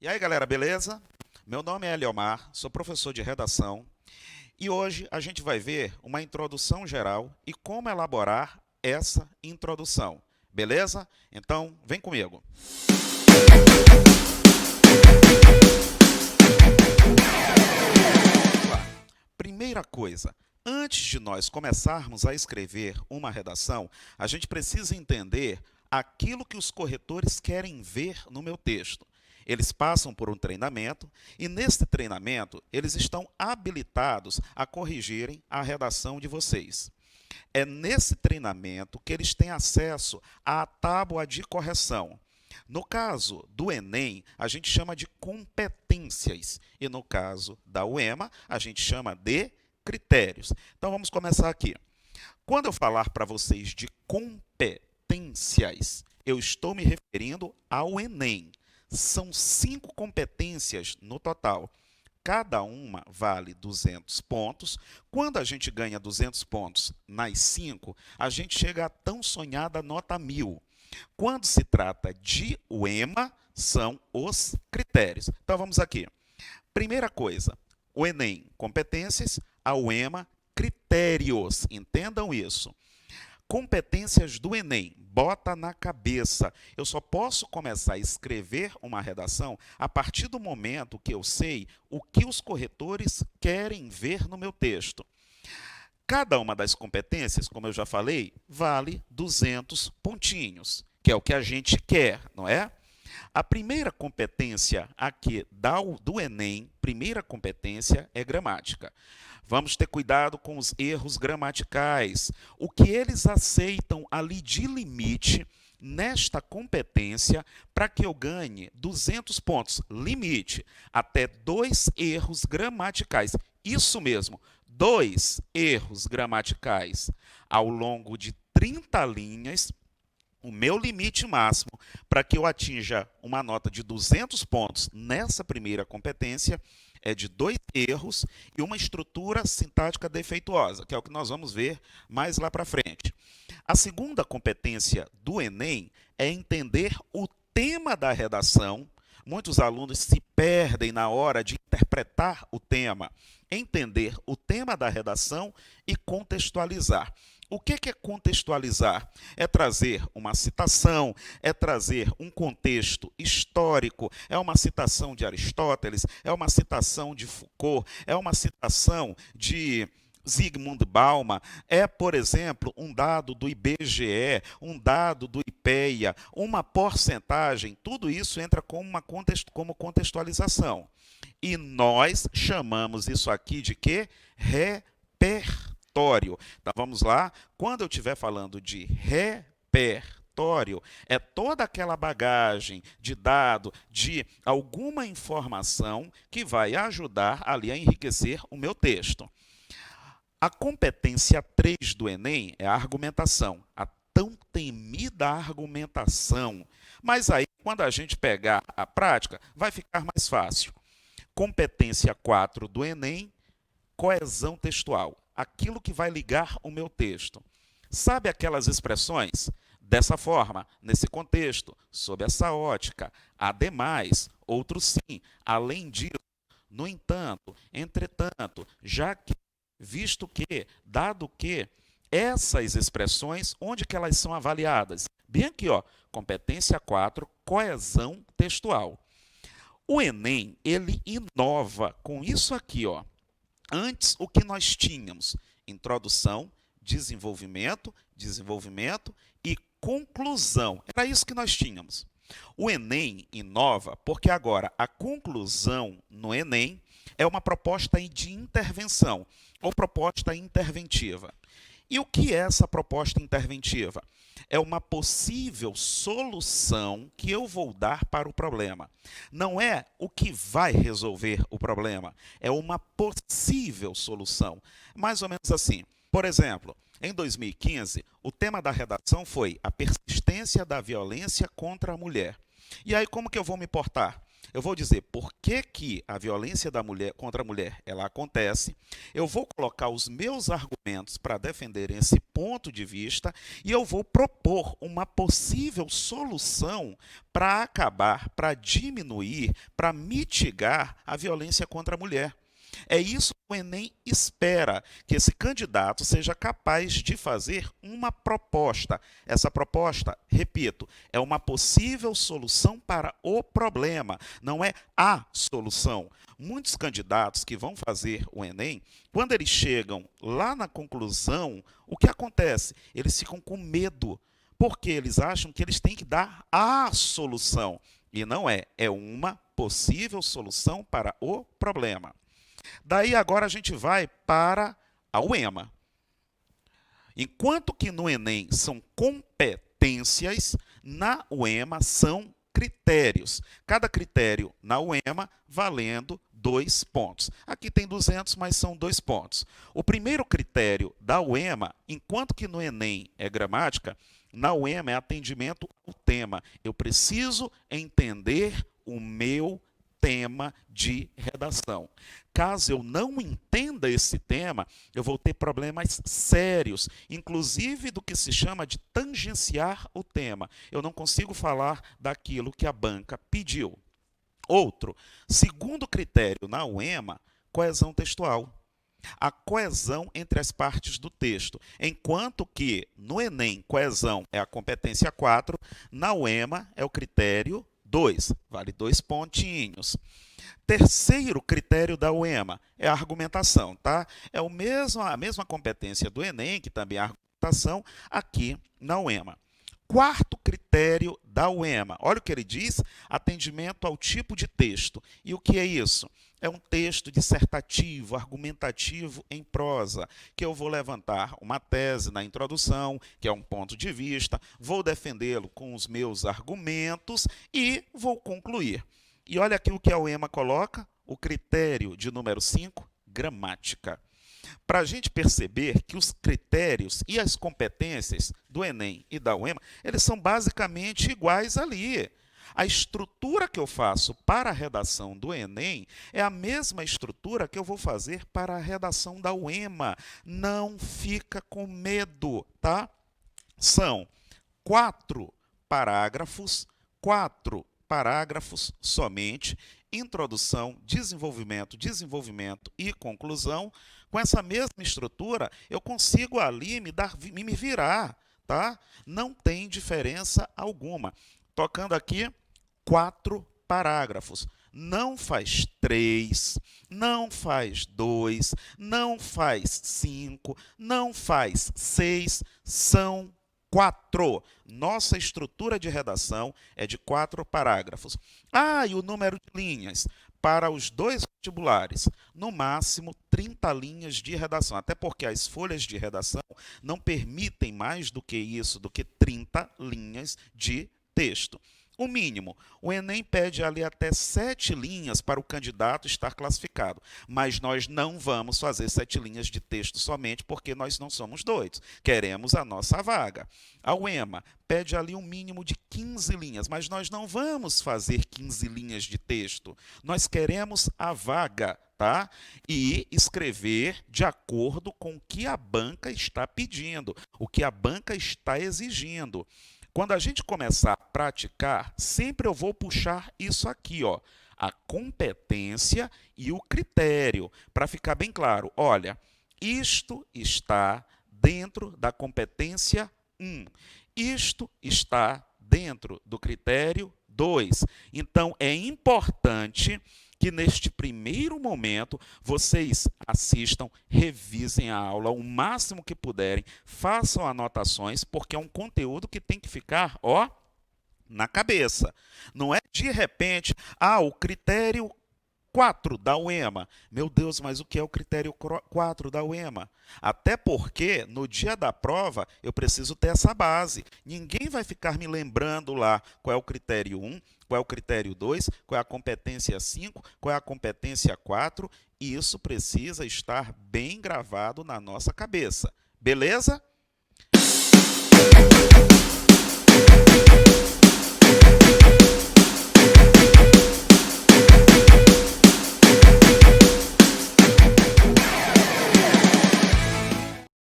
E aí, galera, beleza? Meu nome é Eliomar, sou professor de redação e hoje a gente vai ver uma introdução geral e como elaborar essa introdução. Beleza? Então, vem comigo. Vamos lá. Primeira coisa, antes de nós começarmos a escrever uma redação, a gente precisa entender aquilo que os corretores querem ver no meu texto. Eles passam por um treinamento e, nesse treinamento, eles estão habilitados a corrigirem a redação de vocês. É nesse treinamento que eles têm acesso à tábua de correção. No caso do Enem, a gente chama de competências, e no caso da UEMA, a gente chama de critérios. Então vamos começar aqui. Quando eu falar para vocês de competências, eu estou me referindo ao Enem. São 5 competências no total. Cada uma vale 200 pontos. Quando a gente ganha 200 pontos nas 5, a gente chega à tão sonhada nota 1000. Quando se trata de UEMA, são os critérios. Então vamos aqui. Primeira coisa, o Enem, competências, a UEMA, critérios. Entendam isso. Competências do Enem, bota na cabeça. Eu só posso começar a escrever uma redação a partir do momento que eu sei o que os corretores querem ver no meu texto. Cada uma das competências, como eu já falei, vale 200 pontinhos, que é o que a gente quer, não é? A primeira competência aqui do Enem, primeira competência é gramática. Vamos ter cuidado com os erros gramaticais. O que eles aceitam ali de limite nesta competência para que eu ganhe 200 pontos. Limite, até 2 erros gramaticais. Isso mesmo, 2 erros gramaticais ao longo de 30 linhas. O meu limite máximo para que eu atinja uma nota de 200 pontos nessa primeira competência é de 2 erros e uma estrutura sintática defeituosa, que é o que nós vamos ver mais lá para frente. A segunda competência do Enem é entender o tema da redação. Muitos alunos se perdem na hora de interpretar o tema, entender o tema da redação e contextualizar. O que é contextualizar? É trazer uma citação, é trazer um contexto histórico, é uma citação de Aristóteles, é uma citação de Foucault, é uma citação de Zygmunt Bauman, é, por exemplo, um dado do IBGE, um dado do IPEA, uma porcentagem, tudo isso entra como contextualização. E nós chamamos isso aqui de quê? Repertório. Então vamos lá, quando eu estiver falando de repertório, é toda aquela bagagem de dado, de alguma informação que vai ajudar ali a enriquecer o meu texto. A competência 3 do Enem é a argumentação, a tão temida argumentação. Mas aí, quando a gente pegar a prática, vai ficar mais fácil. Competência 4 do Enem, coesão textual, aquilo que vai ligar o meu texto. Sabe aquelas expressões? Dessa forma, nesse contexto, sob essa ótica, ademais, outro sim, além disso, no entanto, entretanto, já que, visto que, dado que, essas expressões, onde que elas são avaliadas? Bem aqui, ó, competência 4, coesão textual. O Enem, ele inova com isso aqui, ó. Antes, o que nós tínhamos? Introdução, desenvolvimento, desenvolvimento e conclusão. Era isso que nós tínhamos. O Enem inova porque agora a conclusão no Enem é uma proposta de intervenção ou proposta interventiva. E o que é essa proposta interventiva? É uma possível solução que eu vou dar para o problema. Não é o que vai resolver o problema, é uma possível solução. Mais ou menos assim. Por exemplo, em 2015, o tema da redação foi a persistência da violência contra a mulher. E aí, como que eu vou me portar? Eu vou dizer por que que a violência da mulher contra a mulher ela acontece. Eu vou colocar os meus argumentos para defender esse ponto de vista e eu vou propor uma possível solução para acabar, para diminuir, para mitigar a violência contra a mulher. É isso que o Enem espera, que esse candidato seja capaz de fazer uma proposta. Essa proposta, repito, é uma possível solução para o problema, não é a solução. Muitos candidatos que vão fazer o Enem, quando eles chegam lá na conclusão, o que acontece? Eles ficam com medo, porque eles acham que eles têm que dar a solução. E não é, é uma possível solução para o problema. Daí agora a gente vai para a UEMA. Enquanto que no Enem são competências, na UEMA são critérios. Cada critério na UEMA valendo 2 pontos. Aqui tem 200, mas são 2 pontos. O primeiro critério da UEMA, enquanto que no Enem é gramática, na UEMA é atendimento ao tema. Eu preciso entender o meu tema de redação. Caso eu não entenda esse tema, eu vou ter problemas sérios, inclusive do que se chama de tangenciar o tema. Eu não consigo falar daquilo que a banca pediu. Outro, segundo critério na UEMA, coesão textual. A coesão entre as partes do texto. Enquanto que no Enem, coesão é a competência 4, na UEMA é o critério 2, vale 2 pontinhos. Terceiro critério da UEMA é a argumentação, tá? É a mesma competência do Enem, que também é a argumentação, aqui na UEMA. Quarto critério da UEMA, olha o que ele diz, atendimento ao tipo de texto. E o que é isso? É um texto dissertativo, argumentativo em prosa, que eu vou levantar uma tese na introdução, que é um ponto de vista, vou defendê-lo com os meus argumentos e vou concluir. E olha aqui o que a UEMA coloca, o critério de número 5, gramática. Para a gente perceber que os critérios e as competências do Enem e da UEMA, eles são basicamente iguais ali. A estrutura que eu faço para a redação do Enem é a mesma estrutura que eu vou fazer para a redação da UEMA. Não fica com medo, tá? São 4 parágrafos somente, introdução, desenvolvimento e conclusão. Com essa mesma estrutura, eu consigo ali me virar, tá? Não tem diferença alguma. Tocando aqui, 4 parágrafos. Não faz 3, não faz 2, não faz 5, não faz 6, são 4. Nossa estrutura de redação é de 4 parágrafos. Ah, e o número de linhas? Para os 2 vestibulares, no máximo 30 linhas de redação. Até porque as folhas de redação não permitem mais do que isso, do que 30 linhas de texto. O mínimo, o Enem pede ali até 7 linhas para o candidato estar classificado, mas nós não vamos fazer 7 linhas de texto somente porque nós não somos doidos, queremos a nossa vaga. A UEMA pede ali um mínimo de 15 linhas, mas nós não vamos fazer 15 linhas de texto, nós queremos a vaga, tá? E escrever de acordo com o que a banca está pedindo, o que a banca está exigindo. Quando a gente começar a praticar, sempre eu vou puxar isso aqui, ó, a competência e o critério, para ficar bem claro. Olha, isto está dentro da competência 1, isto está dentro do critério 2. Então, é importante que neste primeiro momento vocês assistam, revisem a aula o máximo que puderem, façam anotações, porque é um conteúdo que tem que ficar, ó, na cabeça. Não é de repente, o critério 4 da UEMA. Meu Deus, mas o que é o critério 4 da UEMA? Até porque, no dia da prova, eu preciso ter essa base. Ninguém vai ficar me lembrando lá qual é o critério 1, qual é o critério 2, qual é a competência 5, qual é a competência 4. E isso precisa estar bem gravado na nossa cabeça. Beleza?